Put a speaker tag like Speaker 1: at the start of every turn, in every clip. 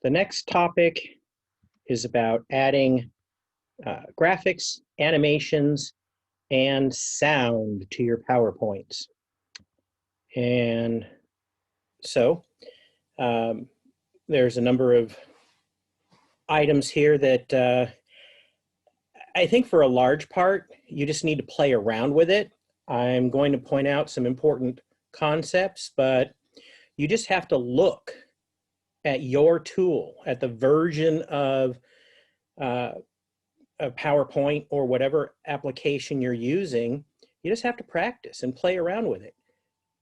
Speaker 1: The next topic is about adding graphics, animations, and sound to your PowerPoints. And so there's a number of items here that I think for a large part, you just need to play around with it. I'm going to point out some important concepts, but you just have to look at your tool, at the version of a PowerPoint or whatever application you're using. You just have to practice and play around with it.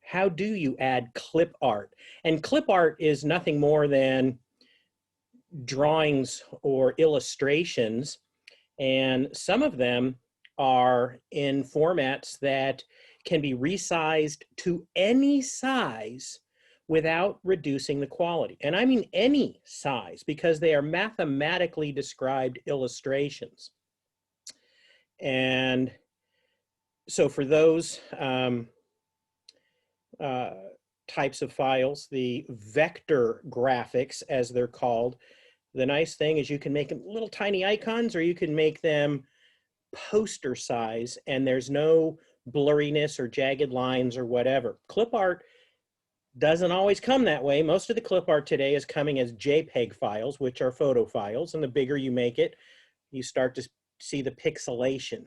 Speaker 1: How do you add clip art? And clip art is nothing more than drawings or illustrations, and some of them are in formats that can be resized to any size without reducing the quality. And I mean any size, because they are mathematically described illustrations. And so for those types of files, the vector graphics, as they're called, the nice thing is you can make them little tiny icons, or you can make them poster size, and there's no blurriness or jagged lines or whatever. Clip art doesn't always come that way. Most of the clip art today is coming as JPEG files, which are photo files, and the bigger you make it, you start to see the pixelation.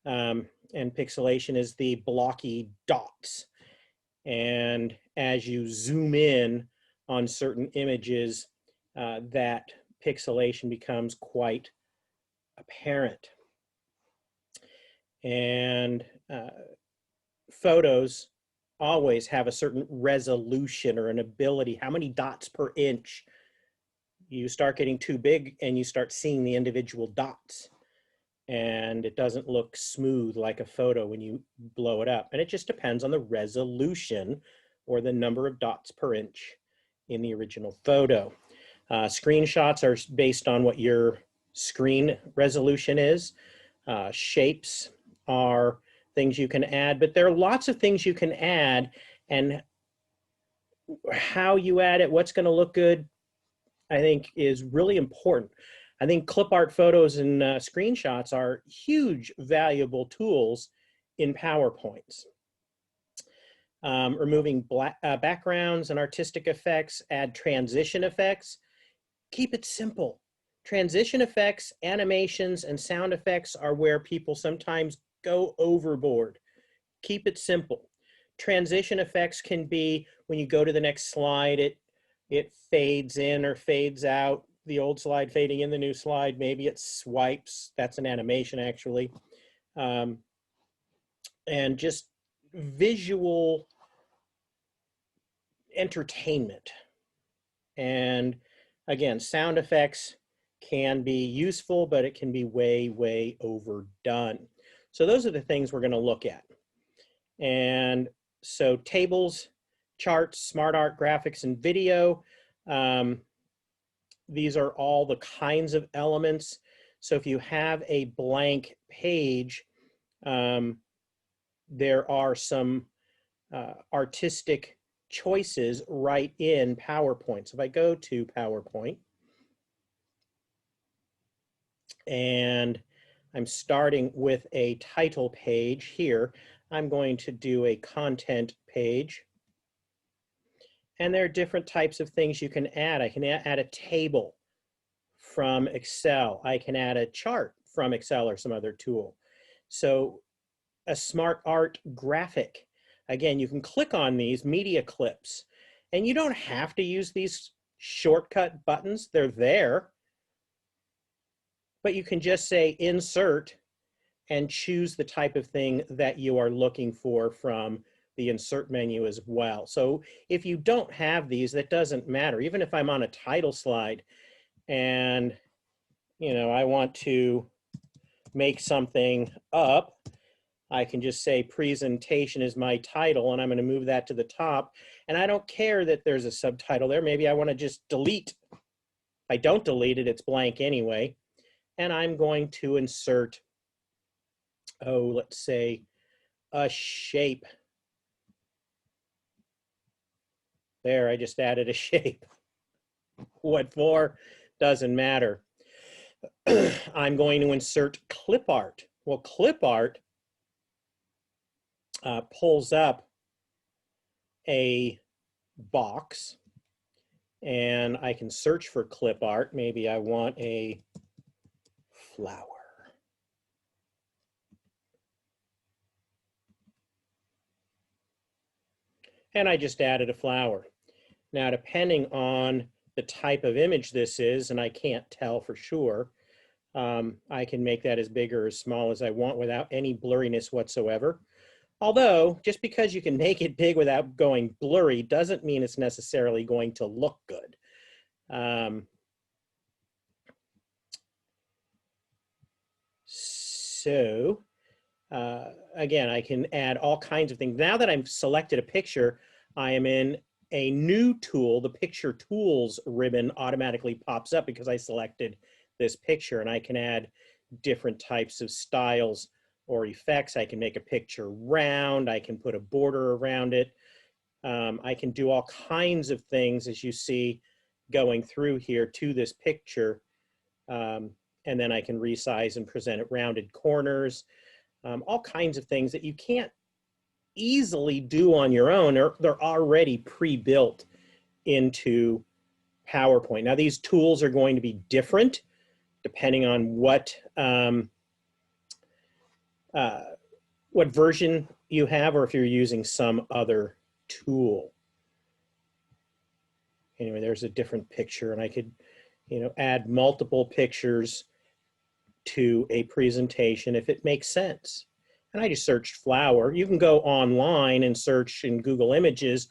Speaker 1: And pixelation is the blocky dots. And as you zoom in on certain images, that pixelation becomes quite apparent. And photos always have a certain resolution or an ability. How many dots per inch? You start getting too big and you start seeing the individual dots, and it doesn't look smooth like a photo when you blow it up. And it just depends on the resolution or the number of dots per inch in the original photo. Screenshots are based on what your screen resolution is. Shapes are things you can add, but there are lots of things you can add, and how you add it, what's going to look good, I think is really important. I think clip art photos and screenshots are huge, valuable tools in PowerPoints. Removing backgrounds and artistic effects, add transition effects. Keep it simple. Transition effects, animations, and sound effects are where people sometimes go overboard. Keep it simple. Transition effects can be when you go to the next slide, it fades in or fades out. The old slide fading in the new slide, maybe it swipes. That's an animation, actually. And just visual entertainment. And again, sound effects can be useful, but it can be way, way overdone. So those are the things we're going to look at. And so tables, charts, smart art, graphics, and video. These are all the kinds of elements. So if you have a blank page, there are some artistic choices right in PowerPoint. So if I go to PowerPoint and I'm starting with a title page here, I'm going to do a content page. And there are different types of things you can add. I can add a table from Excel. I can add a chart from Excel or some other tool. So a smart art graphic. Again, you can click on these media clips, and you don't have to use these shortcut buttons. They're there, but you can just say insert and choose the type of thing that you are looking for from the insert menu as well. So if you don't have these, that doesn't matter. Even if I'm on a title slide and I want to make something up, I can just say presentation is my title, and I'm going to move that to the top. And I don't care that there's a subtitle there. Maybe I want to just delete. If I don't delete it, it's blank anyway. And I'm going to insert, let's say a shape. There, I just added a shape. What for? Doesn't matter. I'm going to insert clip art. Well, clip art pulls up a box, and I can search for clip art. Maybe I want a flower. And I just added a flower. Now, depending on the type of image this is, and I can't tell for sure, I can make that as big or as small as I want without any blurriness whatsoever. Although, just because you can make it big without going blurry doesn't mean it's necessarily going to look good. Again, I can add all kinds of things. Now that I've selected a picture, I am in a new tool. The Picture Tools ribbon automatically pops up because I selected this picture, and I can add different types of styles or effects. I can make a picture round. I can put a border around it. I can do all kinds of things, as you see going through here to this picture. And then I can resize and present it rounded corners. All kinds of things that you can't easily do on your own, or they're already pre-built into PowerPoint. Now, these tools are going to be different depending on what version you have, or if you're using some other tool. Anyway, there's a different picture, and I could, add multiple pictures to a presentation if it makes sense. And I just searched flower. You can go online and search in Google Images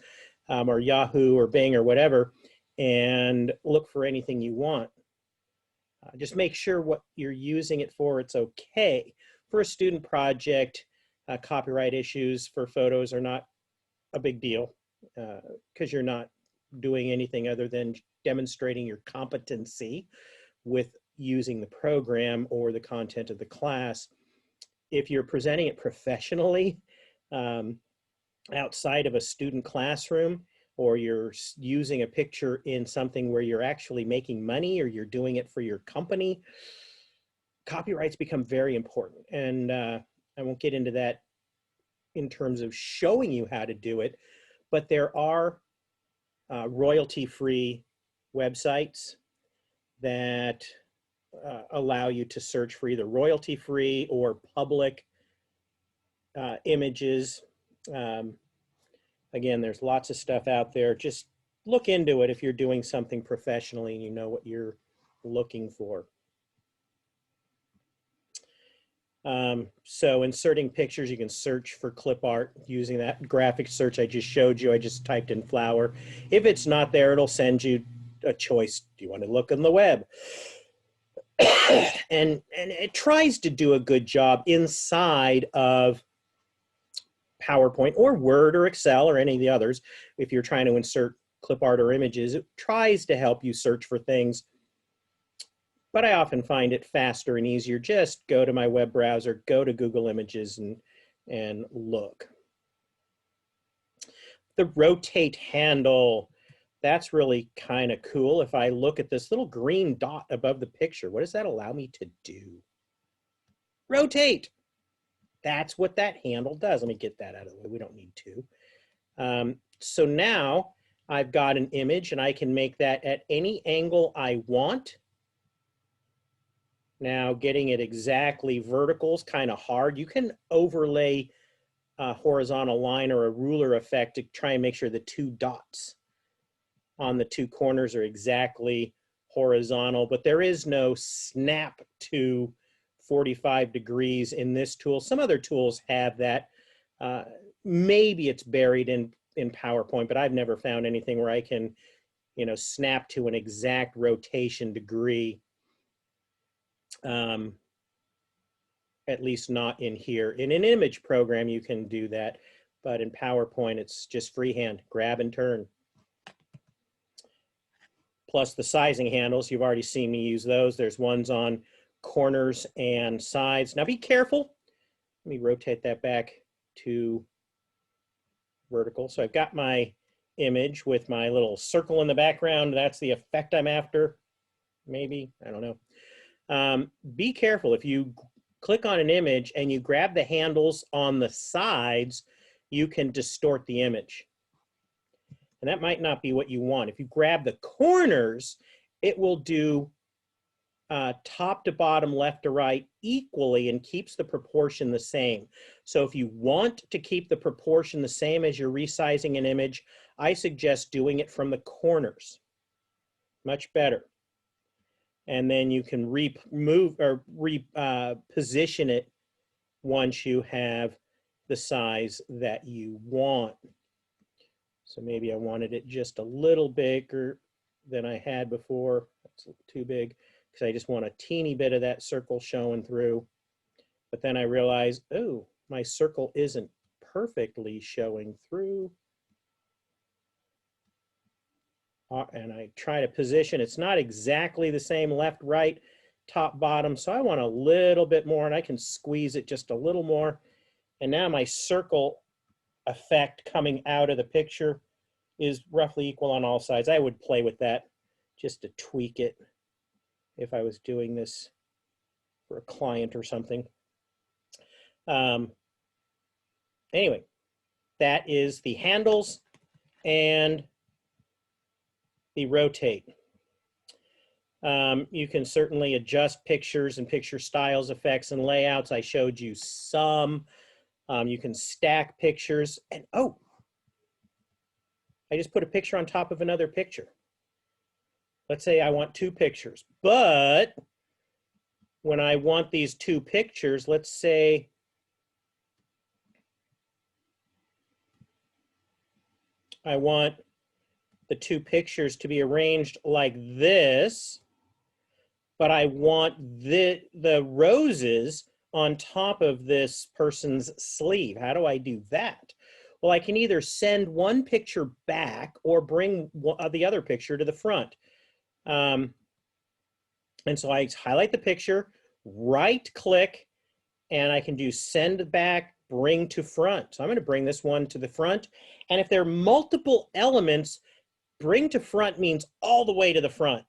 Speaker 1: or Yahoo or Bing or whatever and look for anything you want. Just make sure what you're using it for, it's okay. For a student project, copyright issues for photos are not a big deal because you're not doing anything other than demonstrating your competency with using the program or the content of the class. If you're presenting it professionally outside of a student classroom, or you're using a picture in something where you're actually making money, or you're doing it for your company, copyrights become very important. And I won't get into that in terms of showing you how to do it, but there are royalty-free websites that allow you to search for either royalty-free or public images. Again, there's lots of stuff out there. Just look into it if you're doing something professionally and you know what you're looking for. So inserting pictures, you can search for clip art using that graphic search I just showed you. I just typed in flower. If it's not there, it'll send you a choice. Do you want to look on the web? and it tries to do a good job inside of PowerPoint or Word or Excel or any of the others. If you're trying to insert clip art or images, it tries to help you search for things. But I often find it faster and easier. Just go to my web browser, go to Google Images and look. The rotate handle, that's really kind of cool. If I look at this little green dot above the picture, what does that allow me to do? Rotate. That's what that handle does. Let me get that out of the way. We don't need to. So now I've got an image and I can make that at any angle I want. Now getting it exactly vertical is kind of hard. You can overlay a horizontal line or a ruler effect to try and make sure the two dots on the two corners are exactly horizontal, but there is no snap to 45 degrees in this tool. Some other tools have that. Maybe it's buried in PowerPoint, but I've never found anything where I can, snap to an exact rotation degree. At least not in here. In an image program, you can do that, but in PowerPoint, it's just freehand, grab and turn. Plus the sizing handles, you've already seen me use those. There's ones on corners and sides. Now be careful. Let me rotate that back to vertical. So I've got my image with my little circle in the background. That's the effect I'm after. Maybe, I don't know. Be careful. If you click on an image and you grab the handles on the sides, you can distort the image. And that might not be what you want. If you grab the corners, it will do top to bottom, left to right equally and keeps the proportion the same. So if you want to keep the proportion the same as you're resizing an image, I suggest doing it from the corners. Much better. And then you can remove or reposition it once you have the size that you want. So maybe I wanted it just a little bigger than I had before. That's too big because I just want a teeny bit of that circle showing through. But then I realized, oh, my circle isn't perfectly showing through. And I try to position, it's not exactly the same left, right, top, bottom. So I want a little bit more and I can squeeze it just a little more. And now my circle effect coming out of the picture is roughly equal on all sides. I would play with that just to tweak it if I was doing this for a client or something. Anyway, that is the handles and the rotate. You can certainly adjust pictures and picture styles, effects, and layouts. I showed you some. You can stack pictures. And oh, I just put a picture on top of another picture. Let's say I want two pictures, but when I want these two pictures, let's say I want the two pictures to be arranged like this, but I want the roses on top of this person's sleeve. How do I do that? Well, I can either send one picture back or bring the other picture to the front. And so I highlight the picture, right click, and I can do send back, bring to front. So I'm going to bring this one to the front. And if there are multiple elements, bring to front means all the way to the front.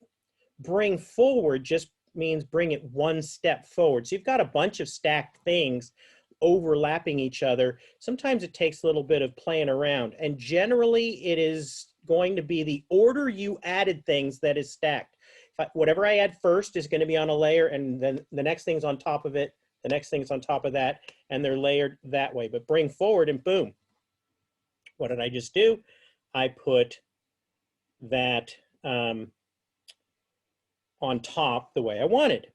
Speaker 1: Bring forward just means bring it one step forward. So you've got a bunch of stacked things overlapping each other. Sometimes it takes a little bit of playing around, and generally it is going to be the order you added things that is stacked. Whatever I add first is going to be on a layer, and then the next thing's on top of it, the next thing's on top of that, and they're layered that way. But bring forward and boom. What did I just do? I put that on top the way I wanted.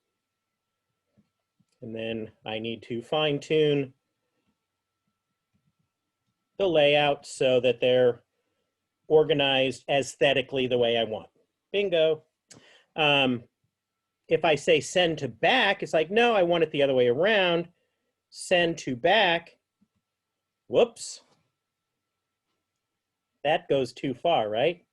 Speaker 1: And then I need to fine tune the layout so that they're organized aesthetically the way I want. Bingo. If I say send to back, it's like, no, I want it the other way around. Send to back. Whoops. That goes too far, right?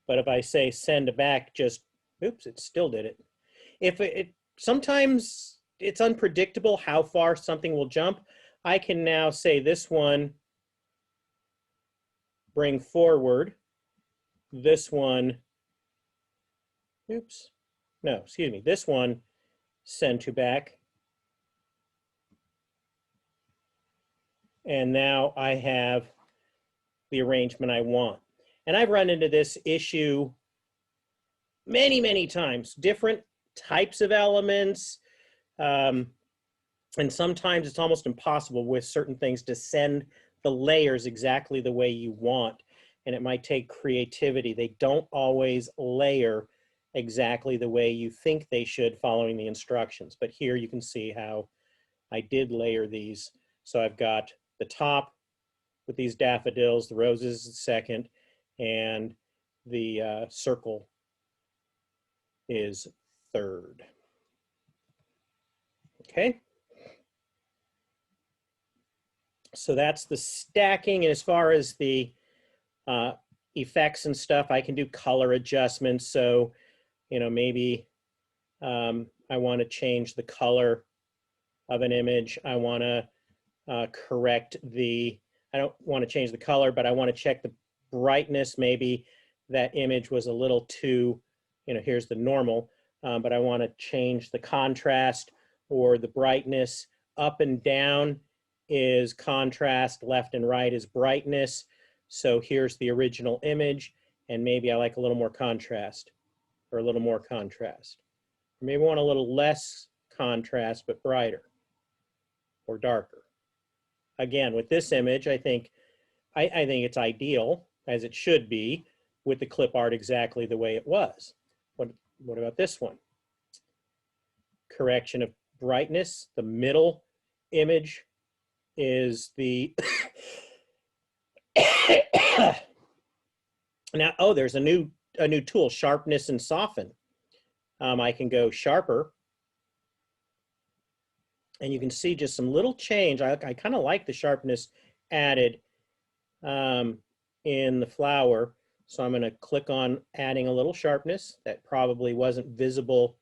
Speaker 1: But if I say send back, just, oops, it still did it. Sometimes it's unpredictable how far something will jump. I can now say this one, bring forward. This one, oops, no, excuse me. This one, send to back. And now I have the arrangement I want. And I've run into this issue many, many times, different types of elements. And sometimes it's almost impossible with certain things to send the layers exactly the way you want. And it might take creativity. They don't always layer exactly the way you think they should following the instructions. But here you can see how I did layer these. So I've got the top with these daffodils, the roses second, and the circle is third. Okay. So that's the stacking. And as far as the effects and stuff, I can do color adjustments. So, maybe I want to change the color of an image. I want to correct the I don't want to change the color, but I want to check the brightness. Maybe that image was a little too, here's the normal, but I want to change the contrast or the brightness. Up and down is contrast, left and right is brightness. So here's the original image, and maybe I like a little more contrast or a little more contrast. Maybe I want a little less contrast, but brighter or darker. Again, with this image, I think it's ideal, as it should be, with the clip art exactly the way it was. What about this one? Correction of brightness. The middle image is the now, oh, there's a new tool, sharpness and soften. I can go sharper, and you can see just some little change. I kind of like the sharpness added in the flower. So I'm going to click on adding a little sharpness. That probably wasn't visible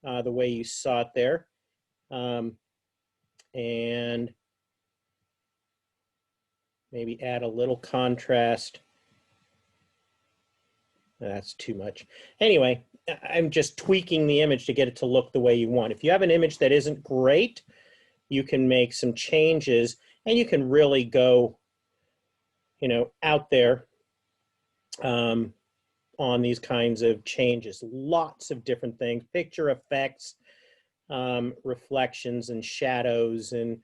Speaker 1: the way you saw it there. And maybe add a little contrast. That's too much. Anyway, I'm just tweaking the image to get it to look the way you want. If you have an image that isn't great, you can make some changes, and you can really go, out there on these kinds of changes. Lots of different things, picture effects, reflections and shadows and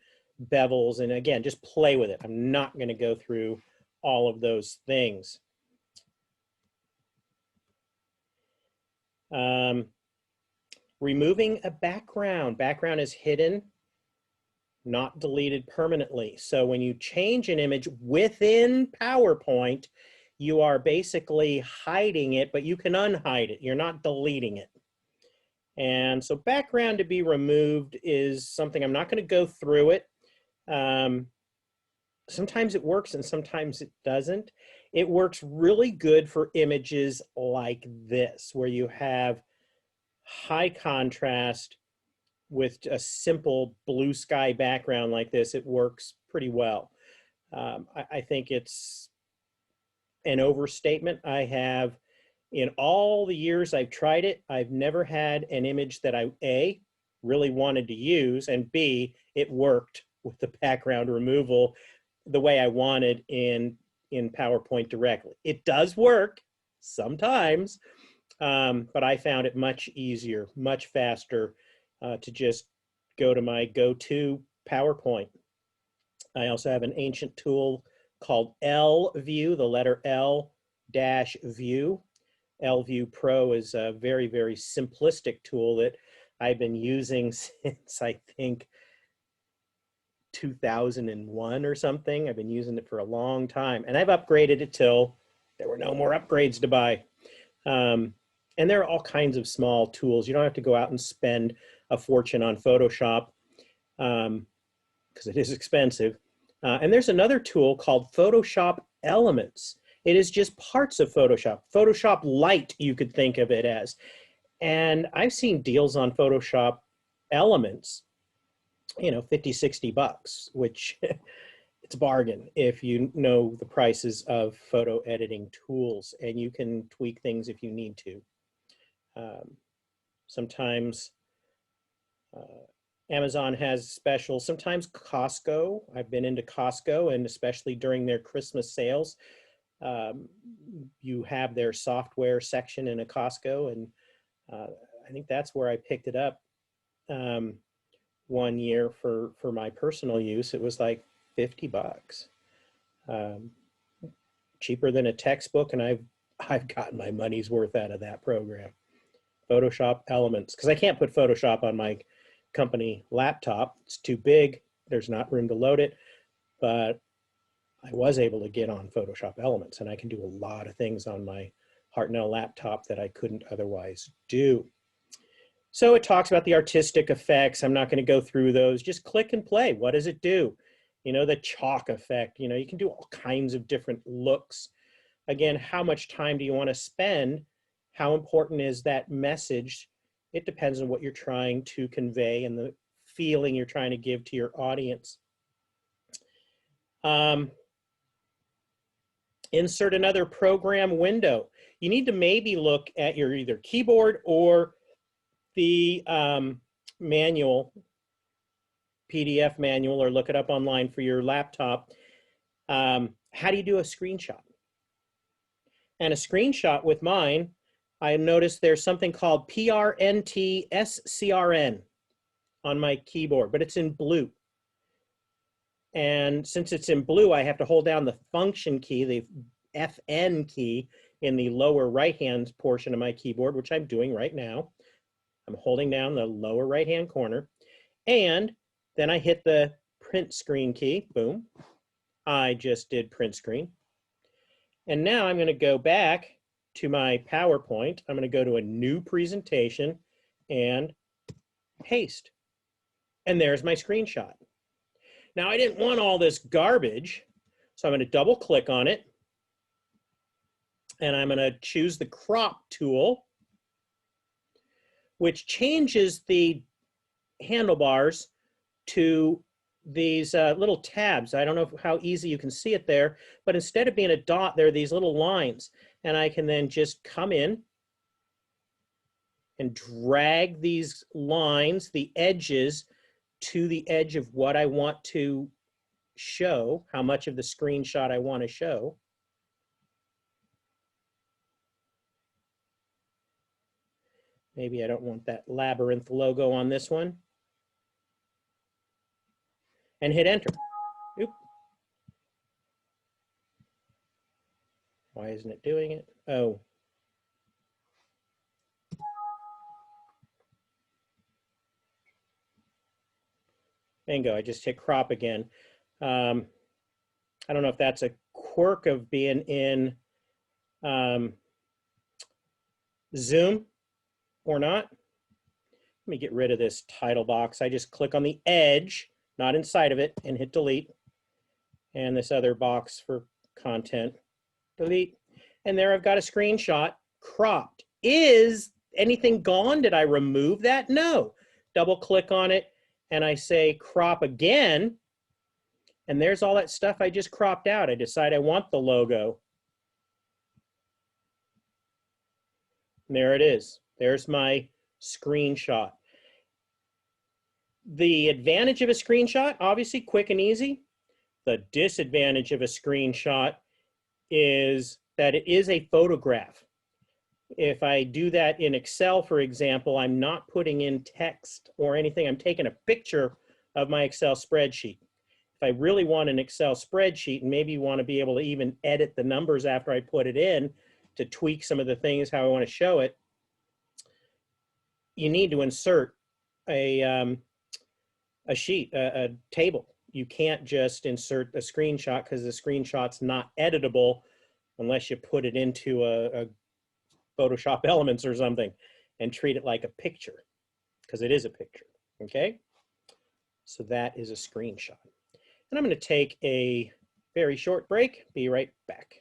Speaker 1: bevels. And again, just play with it. I'm not going to go through all of those things. Removing a background. Background is hidden, not deleted permanently. So when you change an image within PowerPoint, you are basically hiding it, but you can unhide it. You're not deleting it. And so background to be removed is something, I'm not going to go through it. Sometimes it works and sometimes it doesn't. It works really good for images like this, where you have high contrast with a simple blue sky background like this. It works pretty well. I think it's an overstatement. I have, in all the years I've tried it, I've never had an image that I, A, really wanted to use, and B, it worked with the background removal the way I wanted in PowerPoint directly. It does work sometimes, but I found it much easier, much faster to just go to my go-to PowerPoint. I also have an ancient tool called L-View, the letter L-View. L-View Pro is a very, very simplistic tool that I've been using since, I think, 2001 or something. I've been using it for a long time, and I've upgraded it till there were no more upgrades to buy. And there are all kinds of small tools. You don't have to go out and spend a fortune on Photoshop because it is expensive. And there's another tool called Photoshop Elements. It is just parts of Photoshop. Photoshop Lite, you could think of it as. And I've seen deals on Photoshop Elements, 50, 60 bucks, which it's a bargain if you know the prices of photo editing tools, and you can tweak things if you need to. Sometimes Amazon has specials, sometimes Costco. I've been into Costco, and especially during their Christmas sales, you have their software section in a Costco, and I think that's where I picked it up one year for my personal use. It was like 50 bucks, cheaper than a textbook, and I've gotten my money's worth out of that program. Photoshop Elements, because I can't put Photoshop on my company laptop. It's too big. There's not room to load it, but I was able to get on Photoshop Elements, and I can do a lot of things on my Hartnell laptop that I couldn't otherwise do. So it talks about the artistic effects. I'm not going to go through those. Just click and play. What does it do? The chalk effect. You can do all kinds of different looks. Again, how much time do you want to spend? How important is that message? It depends on what you're trying to convey and the feeling you're trying to give to your audience. Insert another program window. You need to maybe look at your either keyboard or the manual, PDF manual, or look it up online for your laptop. How do you do a screenshot? And a screenshot with mine, I noticed there's something called PRNT SCRN on my keyboard, but it's in blue. And since it's in blue, I have to hold down the function key, the FN key, in the lower right-hand portion of my keyboard, which I'm doing right now. I'm holding down the lower right-hand corner. And then I hit the print screen key, boom. I just did print screen. And now I'm going to go back to my PowerPoint. I'm going to go to a new presentation and paste. And there's my screenshot. Now I didn't want all this garbage, so I'm going to double click on it. And I'm going to choose the crop tool, which changes the handlebars to these little tabs. I don't know how easy you can see it there, but instead of being a dot, there are these little lines. And I can then just come in and drag these lines, the edges, to the edge of what I want to show, how much of the screenshot I want to show. Maybe I don't want that labyrinth logo on this one. And hit enter. Oop. Why isn't it doing it? Oh. Bingo, I just hit crop again. I don't know if that's a quirk of being in Zoom or not. Let me get rid of this title box. I just click on the edge, not inside of it, and hit delete. And this other box for content, delete. And there I've got a screenshot cropped. Is anything gone? Did I remove that? No. Double click on it and I say crop again. And there's all that stuff I just cropped out. I decide I want the logo. And there it is. There's my screenshot. The advantage of a screenshot, obviously quick and easy. The disadvantage of a screenshot is that it is a photograph. If I do that in Excel, for example, I'm not putting in text or anything. I'm taking a picture of my Excel spreadsheet. If I really want an Excel spreadsheet and maybe want to be able to even edit the numbers after I put it in to tweak some of the things how I want to show it, you need to insert a sheet, a table. You can't just insert a screenshot because the screenshot's not editable unless you put it into a Photoshop Elements or something and treat it like a picture, because it is a picture, okay? So that is a screenshot. And I'm going to take a very short break. Be right back.